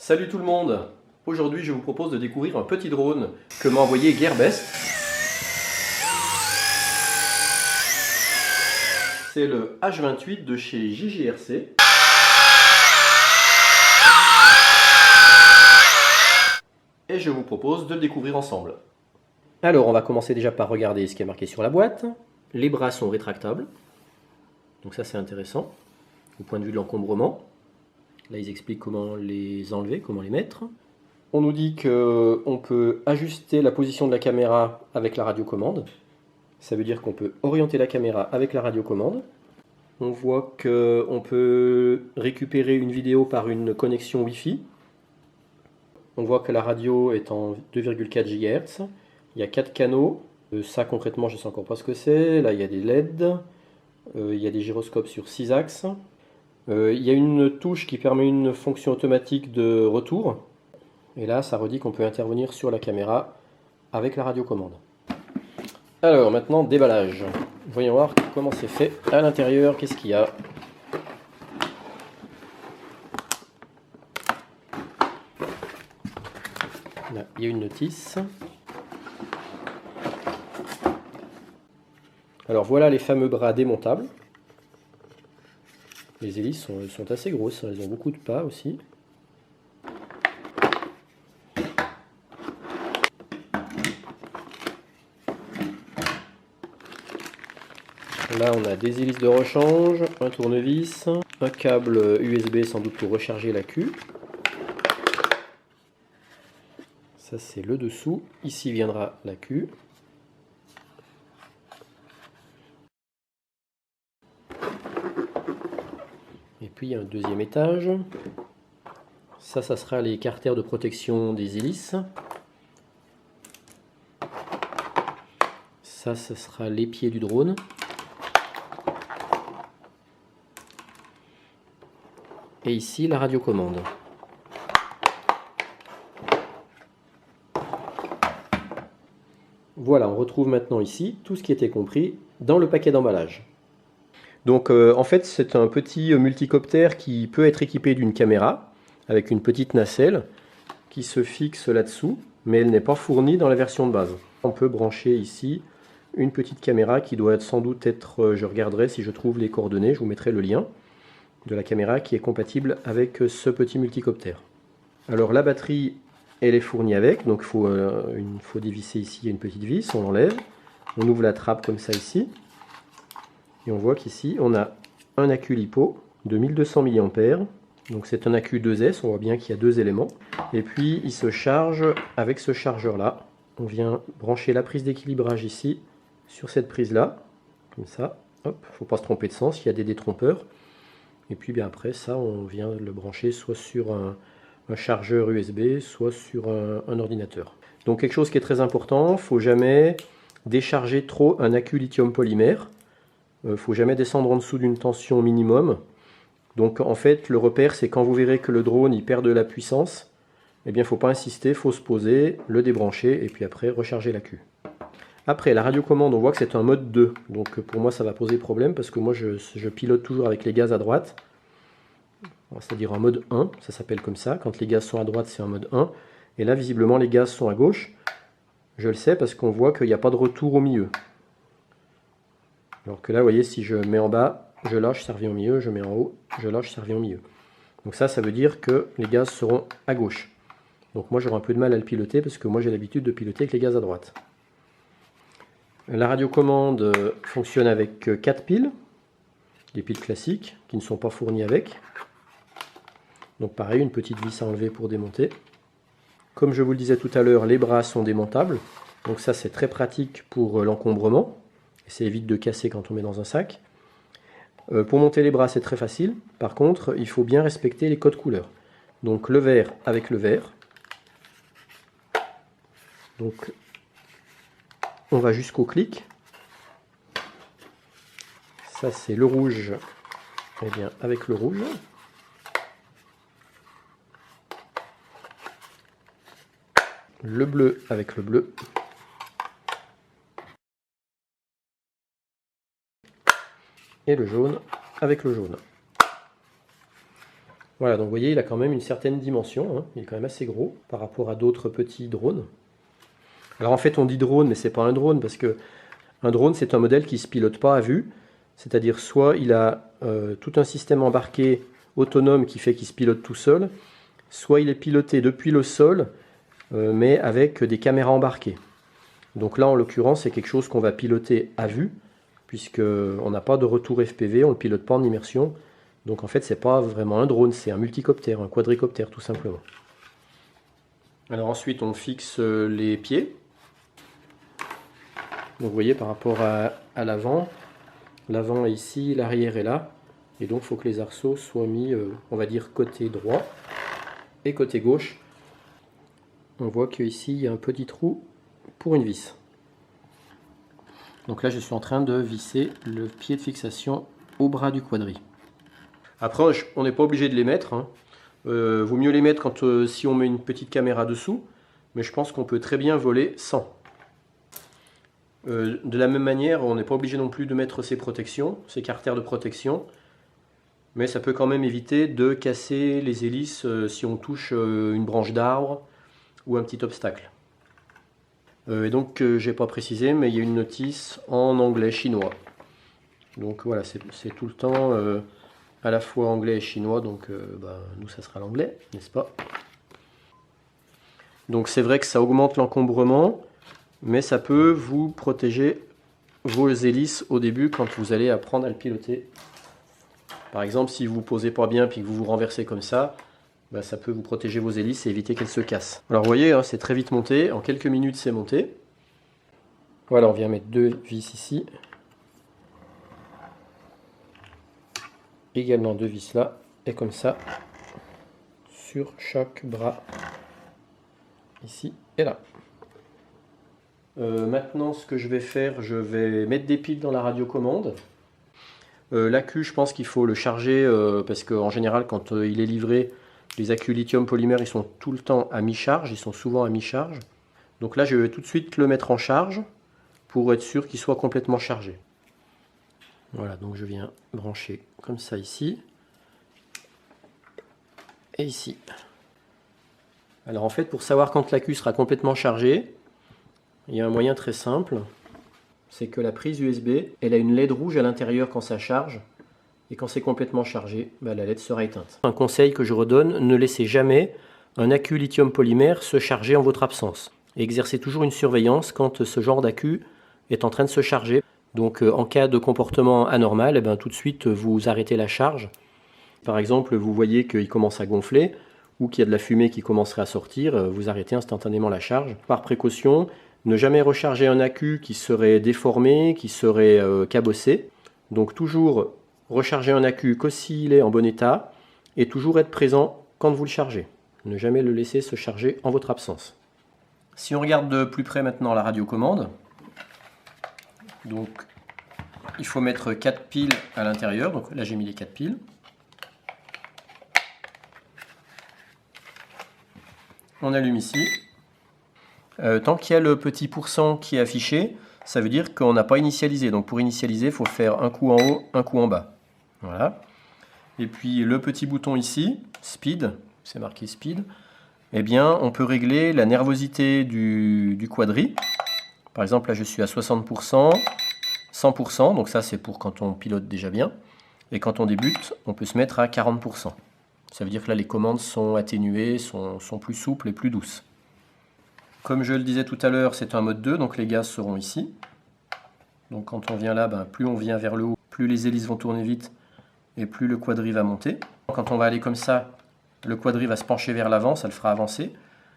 Salut tout le monde! Aujourd'hui je vous propose de découvrir un petit drone que m'a envoyé Gearbest. C'est le H28 de chez JGRC. Et je vous propose de le découvrir ensemble. Alors on va commencer déjà par regarder ce qui est marqué sur la boîte. Les bras sont rétractables. Donc ça c'est intéressant au point de vue de l'encombrement. Là, ils expliquent comment les enlever, comment les mettre. On nous dit qu'on peut ajuster la position de la caméra avec la radiocommande. Ça veut dire qu'on peut orienter la caméra avec la radiocommande. On voit qu'on peut récupérer une vidéo par une connexion Wi-Fi. On voit que la radio est en 2,4 GHz. Il y a 4 canaux. Ça, concrètement, je ne sais encore pas ce que c'est. Là, il y a des LED. Il y a des gyroscopes sur 6 axes. Il y a une touche qui permet une fonction automatique de retour. Et là, ça redit qu'on peut intervenir sur la caméra avec la radiocommande. Alors maintenant, déballage. Voyons voir comment c'est fait à l'intérieur. Qu'est-ce qu'il y a? Là, il y a une notice. Alors voilà les fameux bras démontables. Les hélices sont assez grosses, elles ont beaucoup de pas aussi. Là on a des hélices de rechange, un tournevis, un câble USB sans doute pour recharger la queue. Ça c'est le dessous, ici viendra la queue. Et puis il y a un deuxième étage. Ça sera les carters de protection des hélices. Ça, ce sera les pieds du drone. Et ici, la radiocommande. Voilà, on retrouve maintenant ici tout ce qui était compris dans le paquet d'emballage. Donc en fait c'est un petit multicoptère qui peut être équipé d'une caméra avec une petite nacelle qui se fixe là-dessous, mais elle n'est pas fournie dans la version de base. On peut brancher ici une petite caméra qui doit sans doute être, je regarderai si je trouve les coordonnées, je vous mettrai le lien de la caméra qui est compatible avec ce petit multicoptère. Alors la batterie elle est fournie avec, donc il faut dévisser ici, il y a une petite vis, on l'enlève, on ouvre la trappe comme ça ici. Et on voit qu'ici, on a un accu LiPo de 1200 mAh. Donc c'est un accu 2S, on voit bien qu'il y a deux éléments. Et puis il se charge avec ce chargeur-là. On vient brancher la prise d'équilibrage ici, sur cette prise-là. Comme ça, hop, il ne faut pas se tromper de sens, il y a des détrompeurs. Et puis bien après ça, on vient le brancher soit sur un chargeur USB, soit sur un ordinateur. Donc quelque chose qui est très important, il ne faut jamais décharger trop un accu lithium polymère. Il ne faut jamais descendre en dessous d'une tension minimum. Donc en fait, le repère, c'est quand vous verrez que le drone il perd de la puissance, eh bien il ne faut pas insister, il faut se poser, le débrancher et puis après recharger la queue. Après, la radiocommande, on voit que c'est un mode 2. Donc pour moi, ça va poser problème parce que moi, je pilote toujours avec les gaz à droite. C'est-à-dire en mode 1, ça s'appelle comme ça. Quand les gaz sont à droite, c'est en mode 1. Et là, visiblement, les gaz sont à gauche. Je le sais parce qu'on voit qu'il n'y a pas de retour au milieu. Alors que là, vous voyez, si je mets en bas, je lâche, ça revient au milieu, je mets en haut, je lâche, ça revient au milieu. Donc ça veut dire que les gaz seront à gauche. Donc moi, j'aurai un peu de mal à le piloter parce que moi, j'ai l'habitude de piloter avec les gaz à droite. La radiocommande fonctionne avec 4 piles, des piles classiques qui ne sont pas fournies avec. Donc pareil, une petite vis à enlever pour démonter. Comme je vous le disais tout à l'heure, les bras sont démontables. Donc ça, c'est très pratique pour l'encombrement. Ça évite de casser quand on met dans un sac. Pour monter les bras, c'est très facile. Par contre, il faut bien respecter les codes couleurs. Donc le vert avec le vert. Donc on va jusqu'au clic. Ça c'est le rouge. Eh bien avec le rouge. Le bleu avec le bleu. Et le jaune avec le jaune. Voilà, donc vous voyez, il a quand même une certaine dimension, hein. Il est quand même assez gros par rapport à d'autres petits drones. Alors en fait, on dit drone, mais c'est pas un drone, parce que un drone, c'est un modèle qui ne se pilote pas à vue, c'est-à-dire soit il a tout un système embarqué autonome qui fait qu'il se pilote tout seul, soit il est piloté depuis le sol, mais avec des caméras embarquées. Donc là, en l'occurrence, c'est quelque chose qu'on va piloter à vue, puisqu'on n'a pas de retour FPV, on ne le pilote pas en immersion. Donc en fait, c'est pas vraiment un drone, c'est un multicoptère, un quadricoptère tout simplement. Alors ensuite, on fixe les pieds. Donc vous voyez, par rapport à l'avant est ici, l'arrière est là. Et donc il faut que les arceaux soient mis, on va dire, côté droit et côté gauche. On voit qu'ici, il y a un petit trou pour une vis. Donc là, je suis en train de visser le pied de fixation au bras du quadri. Après, on n'est pas obligé de les mettre, hein. Vaut mieux les mettre quand, si on met une petite caméra dessous, mais je pense qu'on peut très bien voler sans. De la même manière, on n'est pas obligé non plus de mettre ces protections, ces carters de protection, mais ça peut quand même éviter de casser les hélices si on touche une branche d'arbre ou un petit obstacle. Et donc, j'ai pas précisé, mais il y a une notice en anglais chinois. Donc voilà, c'est tout le temps à la fois anglais et chinois, donc nous ça sera l'anglais, n'est-ce pas? Donc c'est vrai que ça augmente l'encombrement, mais ça peut vous protéger vos hélices au début quand vous allez apprendre à le piloter. Par exemple, si vous ne posez pas bien et que vous vous renversez comme ça, ça peut vous protéger vos hélices et éviter qu'elles se cassent. Alors vous voyez, hein, c'est très vite monté, en quelques minutes c'est monté. Voilà, on vient mettre 2 vis ici. Également 2 vis là, et comme ça, sur chaque bras, ici et là. Maintenant, ce que je vais faire, je vais mettre des piles dans la radiocommande. L'accu, je pense qu'il faut le charger, parce qu'en général, quand il est livré, les accus lithium polymère, ils sont tout le temps à mi-charge, ils sont souvent à mi-charge. Donc là, je vais tout de suite le mettre en charge, pour être sûr qu'il soit complètement chargé. Voilà, donc je viens brancher comme ça ici, et ici. Alors en fait, pour savoir quand l'accu sera complètement chargé, il y a un moyen très simple, c'est que la prise USB, elle a une LED rouge à l'intérieur quand ça charge, et quand c'est complètement chargé, la LED sera éteinte. Un conseil que je redonne, ne laissez jamais un accu lithium polymère se charger en votre absence. Et exercez toujours une surveillance quand ce genre d'accu est en train de se charger. Donc en cas de comportement anormal, tout de suite vous arrêtez la charge. Par exemple, vous voyez qu'il commence à gonfler, ou qu'il y a de la fumée qui commencerait à sortir, vous arrêtez instantanément la charge. Par précaution, ne jamais recharger un accu qui serait déformé, qui serait cabossé. Donc toujours recharger un accu que s'il est en bon état, et toujours être présent quand vous le chargez. Ne jamais le laisser se charger en votre absence. Si on regarde de plus près maintenant la radiocommande, donc il faut mettre 4 piles à l'intérieur. Donc là j'ai mis les 4 piles. On allume ici. Tant qu'il y a le petit pourcent qui est affiché, ça veut dire qu'on n'a pas initialisé. Donc pour initialiser, il faut faire un coup en haut, un coup en bas. Voilà. Et puis le petit bouton ici, Speed, c'est marqué Speed, eh bien on peut régler la nervosité du quadri. Par exemple, là je suis à 60%, 100%, donc ça c'est pour quand on pilote déjà bien. Et quand on débute, on peut se mettre à 40%. Ça veut dire que là les commandes sont atténuées, sont plus souples et plus douces. Comme je le disais tout à l'heure, c'est un mode 2, donc les gaz seront ici. Donc quand on vient là, plus on vient vers le haut, plus les hélices vont tourner vite et plus le quadri va monter. Quand on va aller comme ça, le quadri va se pencher vers l'avant, ça le fera avancer.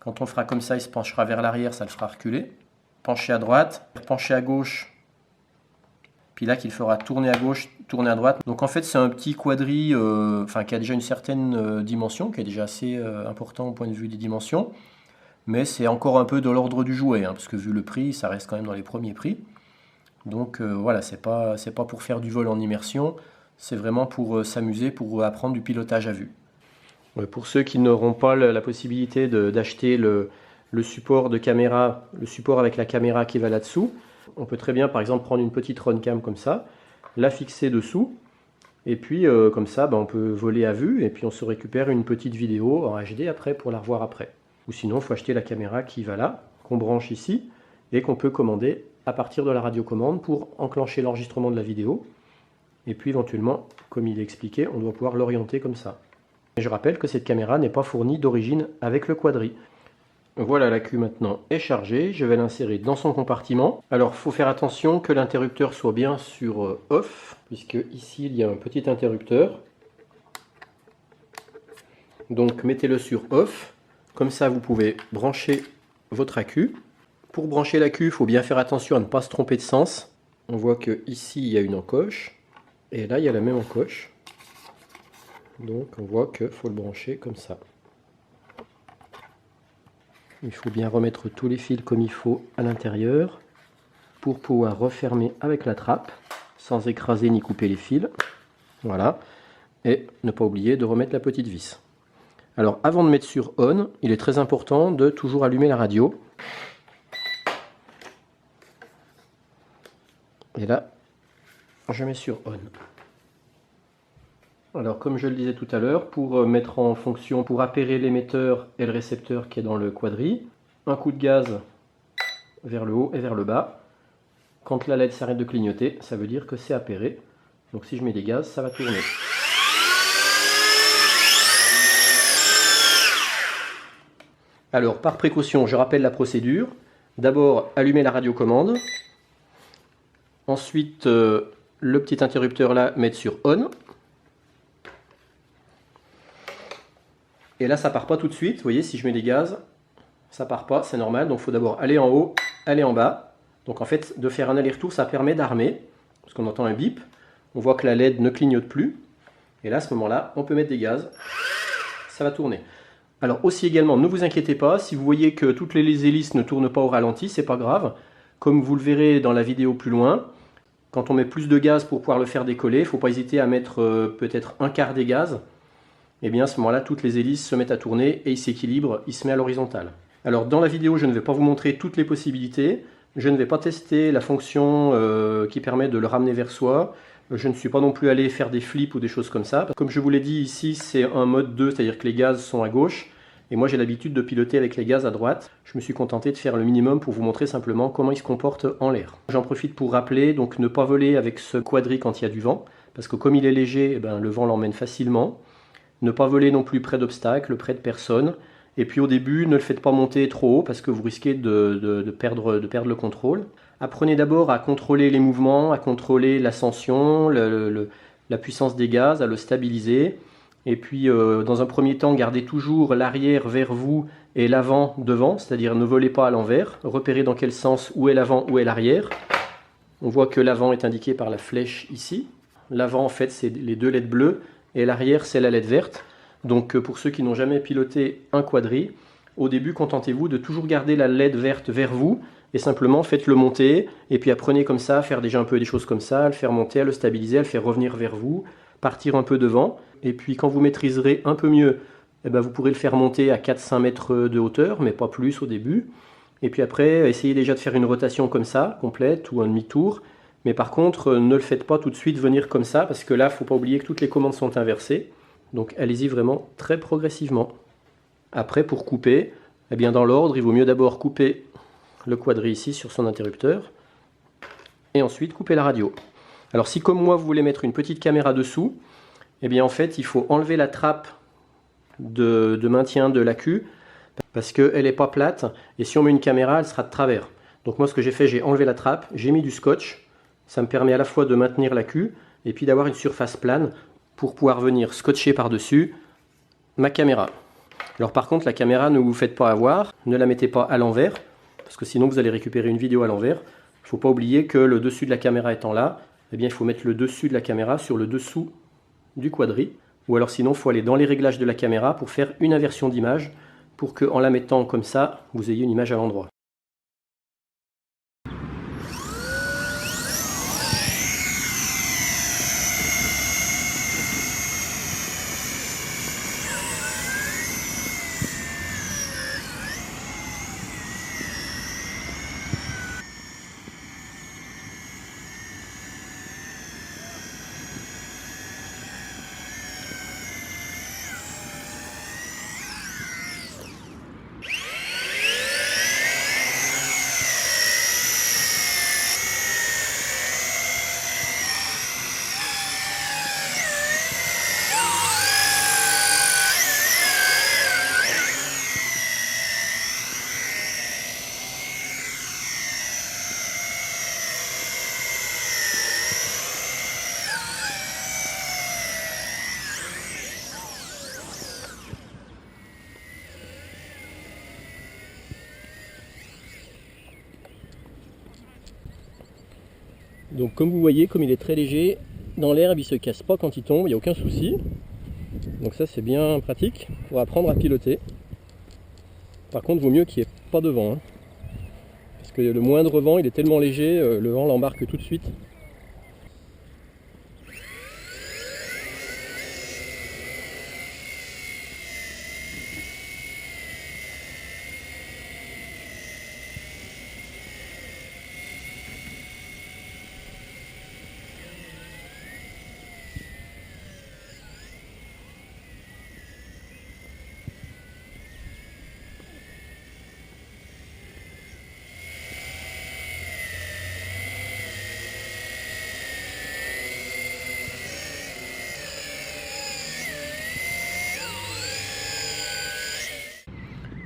Quand on fera comme ça, il se penchera vers l'arrière, ça le fera reculer. Pencher à droite, pencher à gauche, puis là qu'il fera tourner à gauche, tourner à droite. Donc en fait c'est un petit quadri qui a déjà une certaine dimension, qui est déjà assez important au point de vue des dimensions. Mais c'est encore un peu de l'ordre du jouet, parce que vu le prix, ça reste quand même dans les premiers prix. Donc voilà, c'est pas pour faire du vol en immersion, c'est vraiment pour s'amuser, pour apprendre du pilotage à vue. Pour ceux qui n'auront pas la possibilité d'acheter le support de caméra, le support avec la caméra qui va là-dessous, on peut très bien par exemple prendre une petite Runcam comme ça, la fixer dessous, Et puis comme ça, on peut voler à vue et puis on se récupère une petite vidéo en HD après pour la revoir après. Ou sinon, il faut acheter la caméra qui va là, qu'on branche ici et qu'on peut commander à partir de la radiocommande pour enclencher l'enregistrement de la vidéo. Et puis éventuellement, comme il est expliqué, on doit pouvoir l'orienter comme ça. Et je rappelle que cette caméra n'est pas fournie d'origine avec le Quadri. Voilà, la queue maintenant est chargée, je vais l'insérer dans son compartiment. Alors il faut faire attention que l'interrupteur soit bien sur off, puisque ici il y a un petit interrupteur. Donc mettez-le sur off, comme ça vous pouvez brancher votre accu. Pour brancher l'accu, il faut bien faire attention à ne pas se tromper de sens. On voit que ici il y a une encoche, et là il y a la même encoche. Donc on voit qu'il faut le brancher comme ça. Il faut bien remettre tous les fils comme il faut à l'intérieur pour pouvoir refermer avec la trappe sans écraser ni couper les fils. Voilà. Et ne pas oublier de remettre la petite vis. Alors avant de mettre sur on, il est très important de toujours allumer la radio. Et là, je mets sur on. Alors comme je le disais tout à l'heure, pour mettre en fonction, pour appairer l'émetteur et le récepteur qui est dans le Quadri, un coup de gaz vers le haut et vers le bas. Quand la LED s'arrête de clignoter, ça veut dire que c'est appairé. Donc si je mets des gaz, ça va tourner. Alors par précaution, je rappelle la procédure. D'abord, allumer la radiocommande. Ensuite, le petit interrupteur là, mettre sur on. Et là, ça part pas tout de suite. Vous voyez, si je mets des gaz, ça part pas, c'est normal. Donc, il faut d'abord aller en haut, aller en bas. Donc, en fait, de faire un aller-retour, ça permet d'armer. Parce qu'on entend un bip. On voit que la LED ne clignote plus. Et là, à ce moment-là, on peut mettre des gaz. Ça va tourner. Alors, aussi également, ne vous inquiétez pas. Si vous voyez que toutes les hélices ne tournent pas au ralenti, c'est pas grave. Comme vous le verrez dans la vidéo plus loin, quand on met plus de gaz pour pouvoir le faire décoller, il ne faut pas hésiter à mettre peut-être un quart des gaz. Et bien à ce moment-là, toutes les hélices se mettent à tourner et il s'équilibre, il se met à l'horizontale. Alors dans la vidéo, je ne vais pas vous montrer toutes les possibilités. Je ne vais pas tester la fonction qui permet de le ramener vers soi. Je ne suis pas non plus allé faire des flips ou des choses comme ça. Comme je vous l'ai dit, ici c'est un mode 2, c'est-à-dire que les gaz sont à gauche. Et moi j'ai l'habitude de piloter avec les gaz à droite. Je me suis contenté de faire le minimum pour vous montrer simplement comment il se comporte en l'air. J'en profite pour rappeler, donc ne pas voler avec ce Quadri quand il y a du vent. Parce que comme il est léger, le vent l'emmène facilement. Ne pas voler non plus près d'obstacles, près de personnes. Et puis au début, ne le faites pas monter trop haut parce que vous risquez de perdre le contrôle. Apprenez d'abord à contrôler les mouvements, à contrôler l'ascension, la puissance des gaz, à le stabiliser. Et puis dans un premier temps, gardez toujours l'arrière vers vous et l'avant devant, c'est-à-dire ne volez pas à l'envers. Repérez dans quel sens, où est l'avant, où est l'arrière. On voit que l'avant est indiqué par la flèche ici. L'avant en fait c'est les deux LED bleues. Et l'arrière, c'est la LED verte. Donc pour ceux qui n'ont jamais piloté un Quadri, au début, contentez-vous de toujours garder la LED verte vers vous et simplement faites-le monter. Et puis apprenez comme ça à faire déjà un peu des choses comme ça, à le faire monter, à le stabiliser, à le faire revenir vers vous, partir un peu devant. Et puis quand vous maîtriserez un peu mieux, vous pourrez le faire monter à 4-5 mètres de hauteur, mais pas plus au début. Et puis après, essayez déjà de faire une rotation comme ça, complète, ou un demi-tour. Mais par contre, ne le faites pas tout de suite venir comme ça, parce que là, il ne faut pas oublier que toutes les commandes sont inversées. Donc allez-y vraiment très progressivement. Après, pour couper, dans l'ordre, il vaut mieux d'abord couper le Quadri ici sur son interrupteur, et ensuite couper la radio. Alors si comme moi, vous voulez mettre une petite caméra dessous, en fait, il faut enlever la trappe de maintien de l'accu, parce qu'elle n'est pas plate, et si on met une caméra, elle sera de travers. Donc moi, ce que j'ai fait, j'ai enlevé la trappe, j'ai mis du scotch. Ça me permet à la fois de maintenir l'accu et puis d'avoir une surface plane pour pouvoir venir scotcher par-dessus ma caméra. Alors par contre, la caméra, ne vous faites pas avoir, ne la mettez pas à l'envers, parce que sinon vous allez récupérer une vidéo à l'envers. Il ne faut pas oublier que le dessus de la caméra étant là, il faut mettre le dessus de la caméra sur le dessous du Quadri. Ou alors sinon, il faut aller dans les réglages de la caméra pour faire une inversion d'image, pour qu'en la mettant comme ça, vous ayez une image à l'endroit. Donc comme vous voyez, comme il est très léger, dans l'herbe il se casse pas quand il tombe, il n'y a aucun souci. Donc ça c'est bien pratique pour apprendre à piloter. Par contre, il vaut mieux qu'il n'y ait pas de vent, hein. Parce que le moindre vent, il est tellement léger, le vent l'embarque tout de suite.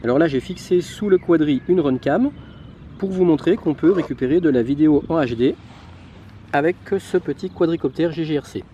Alors là j'ai fixé sous le quadri une runcam pour vous montrer qu'on peut récupérer de la vidéo en HD avec ce petit quadricoptère GGRC.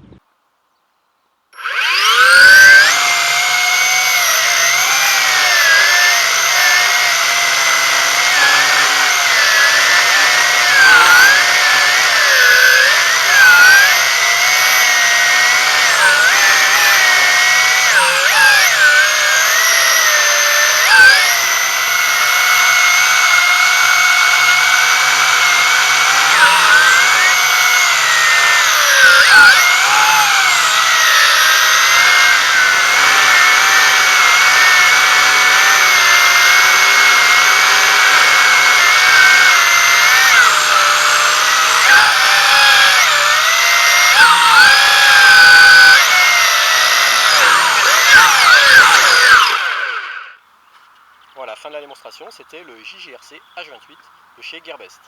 Voilà, fin de la démonstration, c'était le JGRC H28 de chez Gearbest.